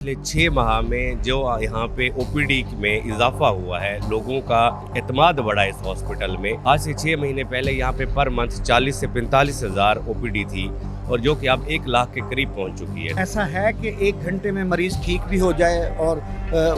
पिछले 6 माह में जो यहाँ पे ओपीडी में इजाफा हुआ है, लोगों का एतमाद बढ़ा इस हॉस्पिटल में। आज से 6 महीने पहले यहाँ पे पर मंथ 40 से 45 हज़ार ओपीडी थी और जो कि अब 1 लाख के करीब पहुँच चुकी है। ऐसा है कि 1 घंटे में मरीज ठीक भी हो जाए और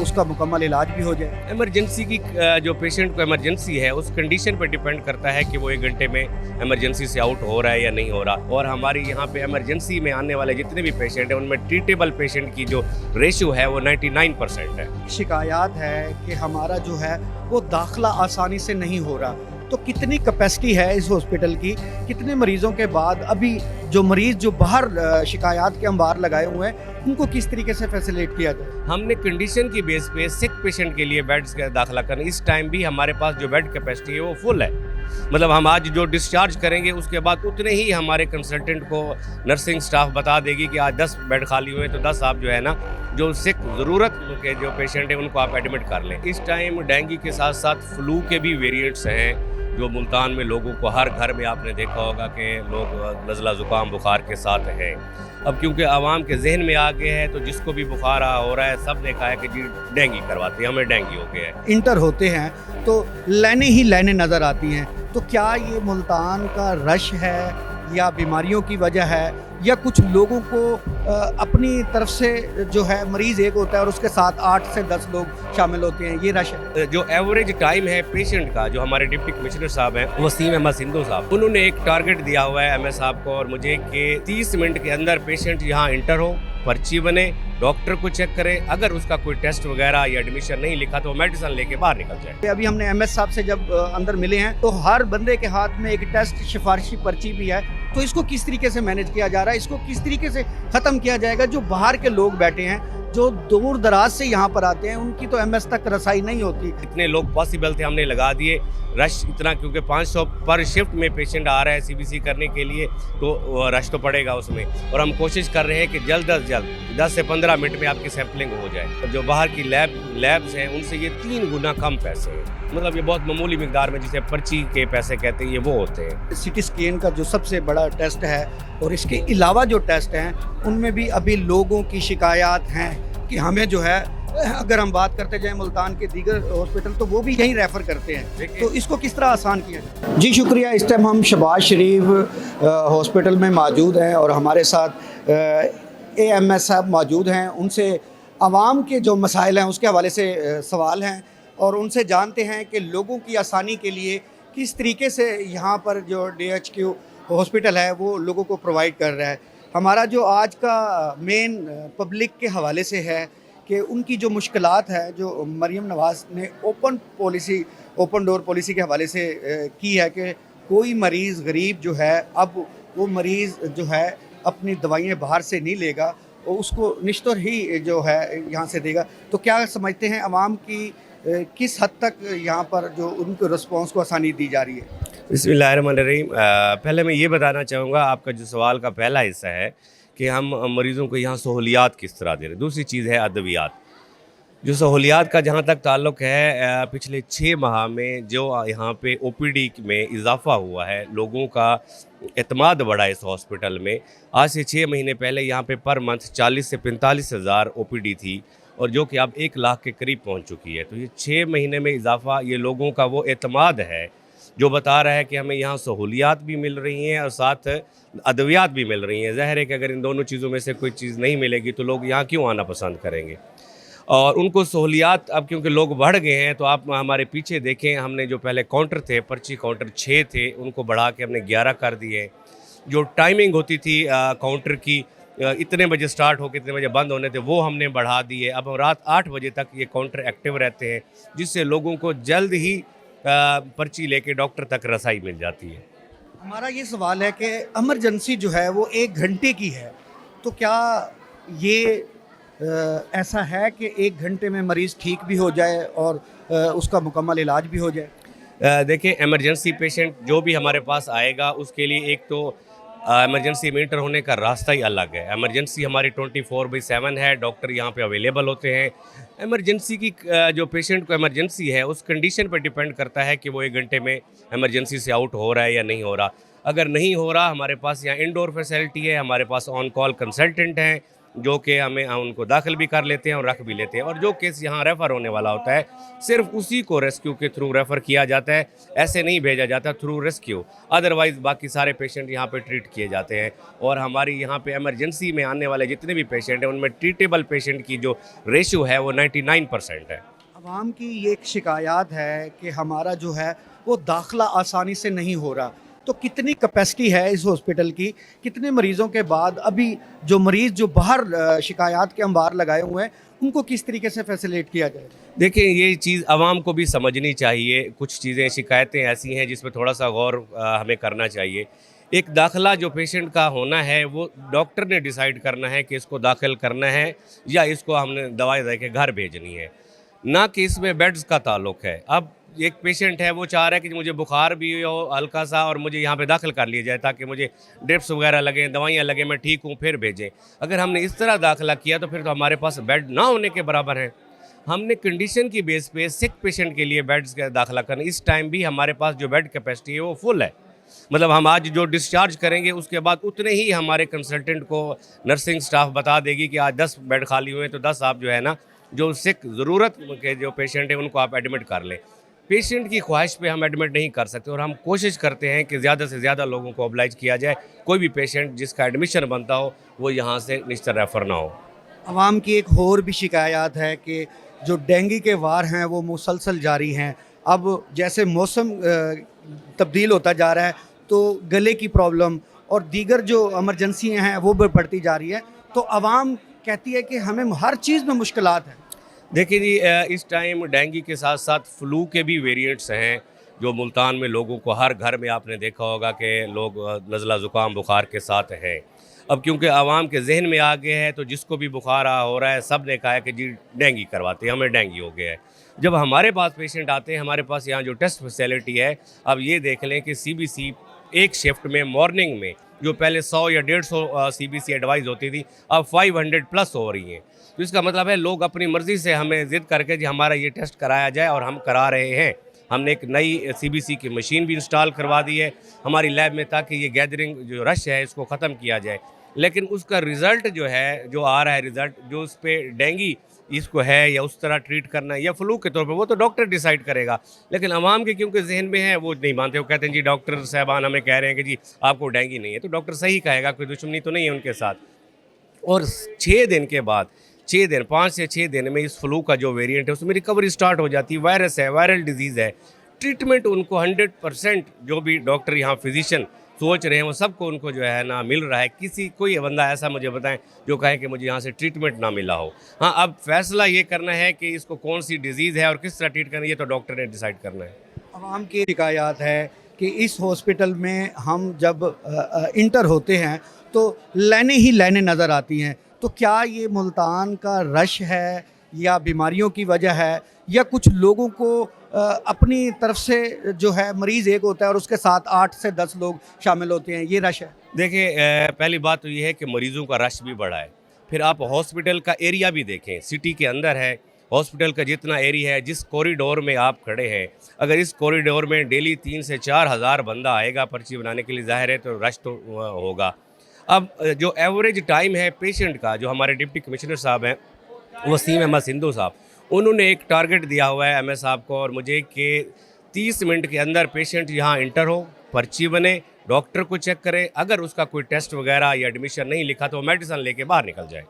उसका मुकम्मल इलाज भी हो जाए। इमरजेंसी की जो पेशेंट को इमरजेंसी है उस कंडीशन पर डिपेंड करता है कि वो 1 घंटे में इमरजेंसी से आउट हो रहा है या नहीं हो रहा। और हमारी यहाँ पे इमरजेंसी में आने वाले जितने भी पेशेंट हैं उनमें ट्रीटेबल पेशेंट की जो रेशियो है वो 99% है। शिकायत है कि हमारा जो है वो दाखिला आसानी से नहीं हो रहा। तो कितनी कैपेसिटी है इस हॉस्पिटल की, कितने मरीजों के बाद अभी जो मरीज जो बाहर शिकायत के अंबार लगाए हुए हैं उनको किस तरीके से फैसिलिटेट किया जाए। हमने कंडीशन की बेस पे सिक पेशेंट के लिए बेड्स का दाखिला करना, इस टाइम भी हमारे पास जो बेड कैपेसिटी है वो फुल है। मतलब हम आज जो डिस्चार्ज करेंगे उसके बाद उतने ही हमारे कंसल्टेंट को नर्सिंग स्टाफ बता देगी कि आज 10 बेड खाली हुए तो 10 आप जो है ना जो सिक ज़रूरत के जो पेशेंट हैं उनको आप एडमिट कर लें। इस टाइम डेंगू के साथ साथ फ्लू के भी वेरिएंट्स हैं जो मुल्तान में लोगों को हर घर में आपने देखा होगा कि लोग नज़ला ज़ुकाम बुखार के साथ हैं। अब क्योंकि आवाम के जहन में आ गया है तो जिसको भी बुखार हो रहा है सब ने कहा है कि जी डेंगू करवाते हैं, हमें डेंगू हो गया है। इंटर होते हैं तो लाइनें ही लाइनें नज़र आती हैं। तो क्या ये मुल्तान का रश है या बीमारियों की वजह है या कुछ लोगों को अपनी तरफ से जो है मरीज एक होता है और उसके साथ 8 से 10 लोग शामिल होते हैं, ये रश है। जो एवरेज टाइम है पेशेंट का, जो हमारे डिप्टी कमिश्नर साहब हैं वसीम अहमद सिंधु साहब, उन्होंने एक टारगेट दिया हुआ है एमएस साहब को और मुझे कि 30 मिनट के अंदर पेशेंट यहाँ इंटर हो, पर्ची बने, डॉक्टर को चेक करे, अगर उसका कोई टेस्ट वगैरह या एडमिशन नहीं लिखा तो मेडिसिन लेके बाहर निकल जाए। अभी हमने एमएस साहब से जब अंदर मिले हैं तो हर बंदे के हाथ में एक टेस्ट सिफारिशी पर्ची भी है। तो इसको किस तरीके से मैनेज किया जा रहा है, इसको किस तरीके से ख़त्म किया जाएगा। जो बाहर के लोग बैठे हैं, जो दूर दराज से यहाँ पर आते हैं, उनकी तो एमएस तक रसाई नहीं होती। इतने लोग पॉसिबल थे हमने लगा दिए, रश इतना क्योंकि 500 पर शिफ्ट में पेशेंट आ रहा है सीबीसी करने के लिए तो रश तो पड़ेगा उसमें। और हम कोशिश कर रहे हैं कि जल्द अज जल्द 10 से 15 मिनट में आपकी सैम्पलिंग हो जाए। और जो बाहर की लैब्स हैं उनसे ये 3 गुना कम पैसे हैं। मतलब ये बहुत मामूली मिकदार में, जिसे पर्ची के पैसे कहते हैं, ये वो होते हैं। सिटी स्कैन का जो सबसे बड़ा टेस्ट है और इसके अलावा जो टेस्ट हैं उनमें भी अभी लोगों की शिकायत हैं कि हमें जो है, अगर हम बात करते जाएं मुल्तान के दीगर हॉस्पिटल तो वो भी यहीं रेफ़र करते हैं। तो इसको किस तरह आसान किया जाए। जी शुक्रिया। इस टाइम हम शहबाज शरीफ हॉस्पिटल में मौजूद हैं और हमारे साथ एएमएस साहब मौजूद हैं। उनसे आवाम के जो मसाइल हैं उसके हवाले से सवाल हैं और उनसे जानते हैं कि लोगों की आसानी के लिए किस तरीके से यहाँ पर जो DHQ हॉस्पिटल है वो लोगों को प्रोवाइड कर रहा है। हमारा जो आज का मेन पब्लिक के हवाले से है कि उनकी जो मुश्किलात है, जो मरीम नवाज़ ने ओपन डोर पॉलिसी के हवाले से की है कि कोई मरीज़ गरीब जो है अब वो मरीज़ जो है अपनी दवाइयाँ बाहर से नहीं लेगा और उसको निश्चित ही जो है यहाँ से देगा। तो क्या समझते हैं आवाम की किस हद तक यहाँ पर जो उनको रिस्पॉन्स को आसानी दी जा रही है। बिस्मिल्लाहिर्रहमानिर्रहीम। पहले मैं ये बताना चाहूँगा, आपका जो सवाल का पहला हिस्सा है कि हम मरीज़ों को यहाँ सहूलियात किस तरह दे रहे हैं। दूसरी चीज़ है अद्वियात। जो सहूलियात का जहाँ तक ताल्लुक़ है, पिछले 6 माह में जो यहाँ पे ओपीडी में इजाफा हुआ है, लोगों का एतमाद बढ़ा इस हॉस्पिटल में। आज से 6 महीने पहले यहाँ पे पर मंथ 40 से 45 हज़ार ओपीडी थी और जो कि अब 1 लाख के करीब पहुँच चुकी है। तो ये 6 महीने में इजाफा, ये लोगों का वो एतमाद है जो बता रहा है कि हमें यहाँ सहूलियात भी मिल रही हैं और साथ अद्वियात भी मिल रही हैं। ज़ाहिर है कि अगर इन दोनों चीज़ों में से कोई चीज़ नहीं मिलेगी तो लोग यहाँ क्यों आना पसंद करेंगे। और उनको सहूलियात अब क्योंकि लोग बढ़ गए हैं तो आप हमारे पीछे देखें, हमने जो पहले काउंटर थे, पर्ची काउंटर 6 थे, उनको बढ़ा के हमने 11 कर दिए। जो टाइमिंग होती थी काउंटर की, इतने बजे स्टार्ट होकर इतने बजे बंद होने थे, वो हमने बढ़ा दिए। अब रात 8 बजे तक ये काउंटर एक्टिव रहते हैं जिससे लोगों को जल्द ही पर्ची लेके डॉक्टर तक रसाई मिल जाती है। हमारा ये सवाल है कि इमरजेंसी जो है वो 1 घंटे की है, तो क्या ये ऐसा है कि 1 घंटे में मरीज़ ठीक भी हो जाए और उसका मुकम्मल इलाज भी हो जाए। देखिए, इमरजेंसी पेशेंट जो भी हमारे पास आएगा उसके लिए एक तो इमरजेंसी में इंटर होने का रास्ता ही अलग है। इमरजेंसी हमारी 24/7 है, डॉक्टर यहाँ पे अवेलेबल होते हैं। इमरजेंसी की जो पेशेंट को इमरजेंसी है उस कंडीशन पर डिपेंड करता है कि वो 1 घंटे में इमरजेंसी से आउट हो रहा है या नहीं हो रहा। अगर नहीं हो रहा, हमारे पास यहाँ इंडोर फैसिलिटी है, हमारे पास ऑन कॉल कंसल्टेंट हैं, जो कि हम उनको दाखिल भी कर लेते हैं और रख भी लेते हैं, और जो केस यहाँ रेफ़र होने वाला होता है सिर्फ उसी को रेस्क्यू के थ्रू रेफ़र किया जाता है, ऐसे नहीं भेजा जाता थ्रू रेस्क्यू। अदरवाइज़ बाकी सारे पेशेंट यहाँ पे ट्रीट किए जाते हैं, और हमारी यहाँ पे इमरजेंसी में आने वाले जितने भी पेशेंट हैं उनमें ट्रीटेबल पेशेंट की जो रेशियो है वो 99% है। आवाम की ये एक शिकायत है कि हमारा जो है वो दाखिला आसानी से नहीं हो रहा, तो कितनी कैपेसिटी है इस हॉस्पिटल की, कितने मरीज़ों के बाद अभी जो मरीज़ जो बाहर शिकायत के अंबार लगाए हुए हैं उनको किस तरीके से फैसिलिटेट किया जाए? देखिए, ये चीज़ आवाम को भी समझनी चाहिए। कुछ चीज़ें शिकायतें ऐसी हैं जिस पे थोड़ा सा गौर हमें करना चाहिए। एक दाखिला जो पेशेंट का होना है वो डॉक्टर ने डिसाइड करना है कि इसको दाखिल करना है या इसको हमने दवाई दे के घर भेजनी है, ना कि इसमें बेड्स का ताल्लुक है। अब एक पेशेंट है वो चाह रहा है कि मुझे बुखार भी हो हल्का सा और मुझे यहाँ पे दाखिल कर लिया जाए ताकि मुझे ड्रिप्स वगैरह लगें, दवाइयाँ लगें, मैं ठीक हूँ, फिर भेजें। अगर हमने इस तरह दाखिला किया तो फिर तो हमारे पास बेड ना होने के बराबर है। हमने कंडीशन की बेस पे सिक पेशेंट के लिए बेड्स का दाखिला करना, इस टाइम भी हमारे पास जो बेड कैपेसिटी है वो फुल है। मतलब हम आज जो डिस्चार्ज करेंगे उसके बाद उतने ही हमारे कंसल्टेंट को नर्सिंग स्टाफ बता देगी कि आज 10 बेड खाली हुए हैं, तो 10 आप जो है ना, जो सिक ज़रूरत के जो पेशेंट हैं उनको आप एडमिट कर लें। पेशेंट की ख्वाहिश पे हम एडमिट नहीं कर सकते, और हम कोशिश करते हैं कि ज़्यादा से ज़्यादा लोगों को ऑब्लाइज किया जाए। कोई भी पेशेंट जिसका एडमिशन बनता हो वो यहाँ से निश्चित रेफ़र ना हो। आवाम की एक और भी शिकायत है कि जो डेंगू के वार हैं वो मुसलसल जारी हैं। अब जैसे मौसम तब्दील होता जा रहा है तो गले की प्रॉब्लम और दीगर जो इमरजेंसियाँ हैं वो भी बढ़ती जा रही है, तो आवाम कहती है कि हमें हर चीज़ में मुश्किलात हैं। देखिए जी, इस टाइम डेंगू के साथ साथ फ्लू के भी वेरिएंट्स हैं जो मुल्तान में लोगों को हर घर में आपने देखा होगा कि लोग नज़ला ज़ुकाम बुखार के साथ हैं। अब क्योंकि आवाम के जहन में आ गया है तो जिसको भी बुखार हो रहा है सब ने कहा है कि जी डेंगू करवाते हैं, हमें डेंगू हो गया है। जब हमारे पास पेशेंट आते हैं, हमारे पास यहाँ जो टेस्ट फैसिलिटी है, अब ये देख लें कि सीबीसी एक शिफ्ट में मॉर्निंग में जो पहले 100 या 150 सीबीसी एडवाइस होती थी अब 500 प्लस हो रही हैं। तो इसका मतलब है लोग अपनी मर्ज़ी से हमें ज़िद करके जी हमारा ये टेस्ट कराया जाए, और हम करा रहे हैं। हमने एक नई सीबीसी की मशीन भी इंस्टॉल करवा दी है हमारी लैब में ताकि ये गैदरिंग जो रश है इसको ख़त्म किया जाए। लेकिन उसका रिज़ल्ट जो है, जो आ रहा है रिज़ल्ट, जो उस पर डेंगू इसको है या उस तरह ट्रीट करना है या फ्लू के तौर पे, वो तो डॉक्टर डिसाइड करेगा। लेकिन आवाम के क्योंकि जहन में है वो नहीं मानते, वो कहते हैं जी डॉक्टर साहबान हमें कह रहे हैं कि जी आपको डेंगू नहीं है, तो डॉक्टर सही कहेगा, कोई दुश्मनी तो नहीं है उनके साथ। और 6 दिन के बाद 6 दिन 5 से 6 दिन में इस फ्लू का जो वेरिएंट है उसमें रिकवरी स्टार्ट हो जाती है। वायरस है, वायरल डिजीज़ है, ट्रीटमेंट उनको 100% जो भी डॉक्टर यहाँ फिजिशियन सोच रहे हैं वो सबको उनको जो है ना मिल रहा है। किसी कोई बंदा ऐसा मुझे बताएं जो कहे कि मुझे यहाँ से ट्रीटमेंट ना मिला हो। हाँ, अब फैसला ये करना है कि इसको कौन सी डिजीज़ है और किस तरह ट्रीट करना है, ये तो डॉक्टर ने डिसाइड करना है। आवाम की शिकायत है कि इस हॉस्पिटल में हम जब इंटर होते हैं तो लाइनें ही लाइनें नज़र आती हैं, तो क्या ये मुल्तान का रश है या बीमारियों की वजह है या कुछ लोगों को अपनी तरफ से जो है मरीज़ एक होता है और उसके साथ 8 से 10 लोग शामिल होते हैं, ये रश है? देखिए, पहली बात तो ये है कि मरीज़ों का रश भी बढ़ा है। फिर आप हॉस्पिटल का एरिया भी देखें, सिटी के अंदर है हॉस्पिटल का जितना एरिया है, जिस कॉरिडोर में आप खड़े हैं, अगर इस कॉरिडोर में डेली 3 से 4 हज़ार बंदा आएगा पर्ची बनाने के लिए, ज़ाहिर है तो रश तो होगा। अब जो एवरेज टाइम है पेशेंट का, जो हमारे डिप्टी कमिश्नर साहब हैं वसीम अहमद सिंधु साहब, उन्होंने एक टारगेट दिया हुआ है एमएस साहब को और मुझे कि 30 मिनट के अंदर पेशेंट यहाँ इंटर हो, पर्ची बने, डॉक्टर को चेक करे, अगर उसका कोई टेस्ट वगैरह या एडमिशन नहीं लिखा तो मेडिसिन लेके बाहर निकल जाए।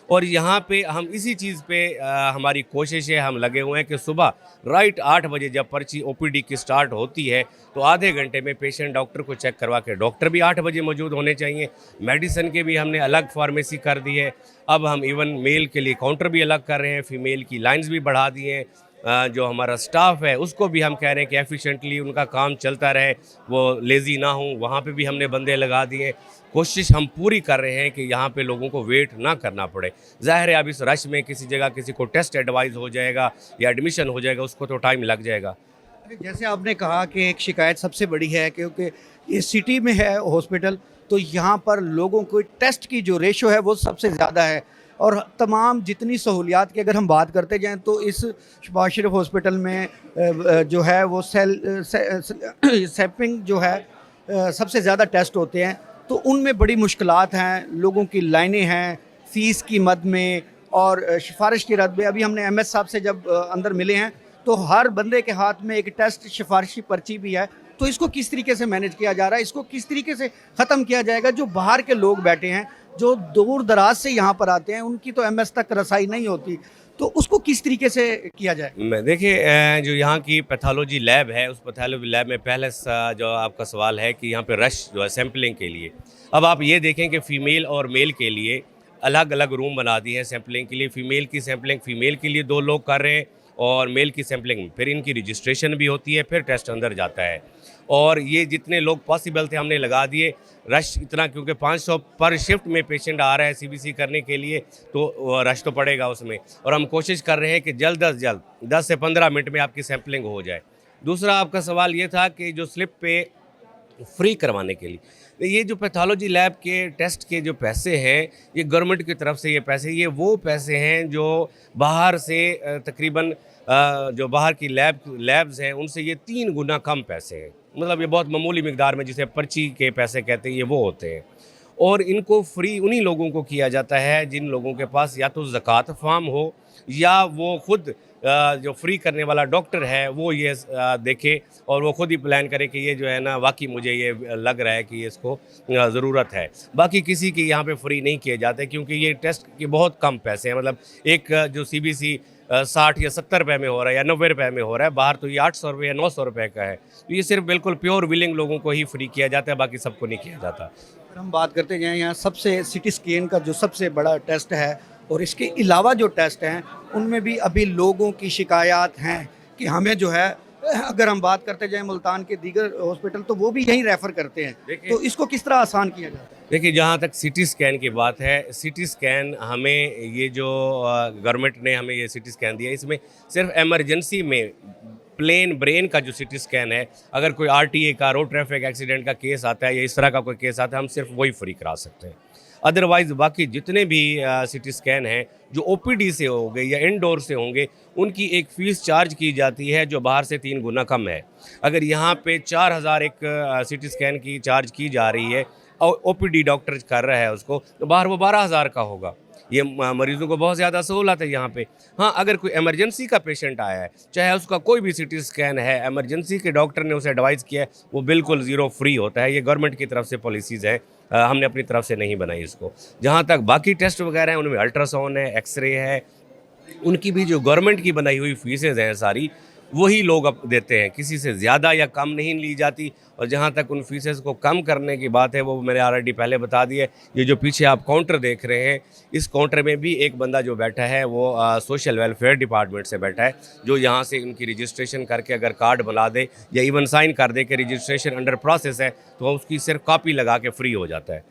और यहाँ पे हम इसी चीज़ पे हमारी कोशिश है, हम लगे हुए हैं कि सुबह राइट 8 बजे जब पर्ची ओपीडी की स्टार्ट होती है तो आधे घंटे में पेशेंट डॉक्टर को चेक करवा के, डॉक्टर भी 8 बजे मौजूद होने चाहिए। मेडिसिन के भी हमने अलग फार्मेसी कर दी है। अब हम इवन मेल के लिए काउंटर भी अलग कर रहे हैं, फीमेल की लाइंस भी बढ़ा दी हैं। जो हमारा स्टाफ है उसको भी हम कह रहे हैं कि एफिशिएंटली उनका काम चलता रहे, वो लेज़ी ना हो, वहाँ पे भी हमने बंदे लगा दिए। कोशिश हम पूरी कर रहे हैं कि यहाँ पे लोगों को वेट ना करना पड़े। ज़ाहिर है अब इस रश में किसी जगह किसी को टेस्ट एडवाइस हो जाएगा या एडमिशन हो जाएगा, उसको तो टाइम लग जाएगा। जैसे आपने कहा कि एक शिकायत सबसे बड़ी है क्योंकि ये सिटी में है हॉस्पिटल, तो यहाँ पर लोगों को टेस्ट की जो रेशो है वो सबसे ज़्यादा है और तमाम जितनी सहूलियात की अगर हम बात करते जाएं तो इस शहबाज शरीफ हॉस्पिटल में जो है वो सैंपलिंग जो है सबसे ज़्यादा टेस्ट होते हैं, तो उनमें बड़ी मुश्किलात हैं, लोगों की लाइनें हैं, फ़ीस की मद में और सिफारिश की रद में। अभी हमने एमएस साहब से जब अंदर मिले हैं तो हर बंदे के हाथ में एक टेस्ट सिफारिशी पर्ची भी है। तो इसको किस तरीके से मैनेज किया जा रहा है, इसको किस तरीके से ख़त्म किया जाएगा? जो बाहर के लोग बैठे हैं, जो दूर दराज से यहाँ पर आते हैं, उनकी तो एमएस तक रसाई नहीं होती, तो उसको किस तरीके से किया जाए? मैं देखिए जो यहाँ की पैथोलॉजी लैब है, उस पैथोलॉजी लैब में पहले जो आपका सवाल है कि यहाँ पे रश जो है सैम्पलिंग के लिए, अब आप ये देखें कि फ़ीमेल और मेल के लिए अलग अलग रूम बना दिए हैं सैम्पलिंग के लिए। फ़ीमेल की सैम्पलिंग फ़ीमेल के लिए 2 लोग कर रहे हैं और मेल की सैम्पलिंग फिर इनकी रजिस्ट्रेशन भी होती है, फिर टेस्ट अंदर जाता है। और ये जितने लोग पॉसिबल थे हमने लगा दिए। रश इतना क्योंकि 500 पर शिफ्ट में पेशेंट आ रहा है सीबीसी करने के लिए, तो रश तो पड़ेगा उसमें। और हम कोशिश कर रहे हैं कि जल्द अज जल्द 10 से 15 मिनट में आपकी सैम्पलिंग हो जाए। दूसरा आपका सवाल ये था कि जो स्लिप पे फ्री करवाने के लिए, ये जो पैथोलॉजी लैब के टेस्ट के जो पैसे हैं, ये गवर्नमेंट की तरफ से ये वो पैसे हैं जो बाहर से तकरीबन जो बाहर की लैब्स हैं उनसे ये 3 गुना कम पैसे हैं। मतलब ये बहुत मामूली मिकदार में, जिसे पर्ची के पैसे कहते हैं, ये वो होते हैं। और इनको फ्री उन्हीं लोगों को किया जाता है जिन लोगों के पास या तो ज़कात फार्म हो या वो खुद जो फ्री करने वाला डॉक्टर है वो ये देखे और वो खुद ही प्लान करे कि ये जो है ना वाकई मुझे ये लग रहा है कि इसको ज़रूरत है। बाकी किसी के यहाँ पे फ्री नहीं किए जाते क्योंकि ये टेस्ट के बहुत कम पैसे हैं। मतलब एक जो सीबीसी 60 या 70 रुपये में हो रहा है या 90 रुपये में हो रहा है, बाहर तो ये 800 रुपये या 900 रुपये का है। तो ये सिर्फ बिल्कुल प्योर विलिंग लोगों को ही फ्री किया जाता है, बाकी सबको नहीं किया जाता। अगर हम बात करते जाएँ, यहाँ सबसे सिटी स्कैन का जो सबसे बड़ा टेस्ट है और इसके अलावा जो टेस्ट हैं उनमें भी अभी लोगों की शिकायत हैं कि हमें जो है, अगर हम बात करते जाएँ मुल्तान के दीगर हॉस्पिटल तो वो भी यहीं रेफ़र करते हैं। तो इसको किस तरह आसान किया जाता है? देखिए, जहाँ तक सिटी स्कैन की बात है, सिटी स्कैन हमें ये जो गवर्नमेंट ने हमें ये सिटी स्कैन दिया, इसमें सिर्फ इमरजेंसी में प्लेन ब्रेन का जो सिटी स्कैन है, अगर कोई आरटीए का, रोड ट्रैफिक एक्सीडेंट का केस आता है या इस तरह का कोई केस आता है, हम सिर्फ वही फ्री करा सकते हैं। अदरवाइज़ बाकी जितने भी सिटी स्कैन हैं जो ओपीडी से होंगे या इंडोर से होंगे, उनकी एक फ़ीस चार्ज की जाती है जो बाहर से 3 गुना कम है। अगर यहाँ पे 4000 एक सिटी स्कैन की चार्ज की जा रही है और ओपीडी डॉक्टर कर रहा है उसको, तो बाहर वो 12,000 का होगा। ये मरीज़ों को बहुत ज़्यादा सहूलत है यहाँ पे। हाँ, अगर कोई इमरजेंसी का पेशेंट आया है, चाहे उसका कोई भी सिटी स्कैन है, इमरजेंसी के डॉक्टर ने उसे एडवाइस किया है, वो बिल्कुल ज़ीरो फ्री होता है। ये गवर्नमेंट की तरफ से पॉलिसीज़ है, हमने अपनी तरफ से नहीं बनाई इसको। जहाँ तक बाकी टेस्ट वगैरह हैं, उनमें अल्ट्रासाउंड है, एक्सरे है, उनकी भी जो गवर्नमेंट की बनाई हुई फ़ीसेज़ हैं सारी, वही लोग अब देते हैं, किसी से ज़्यादा या कम नहीं ली जाती। और जहाँ तक उन फ़ीसेज़ को कम करने की बात है, वो मैंने ऑलरेडी पहले बता दी है। ये जो पीछे आप काउंटर देख रहे हैं, इस काउंटर में भी एक बंदा जो बैठा है वो सोशल वेलफेयर डिपार्टमेंट से बैठा है, जो यहाँ से उनकी रजिस्ट्रेशन करके अगर कार्ड बना दे या इवन साइन कर दे कि रजिस्ट्रेशन अंडर प्रोसेस है, तो उसकी सिर्फ कॉपी लगा के फ्री हो जाता है।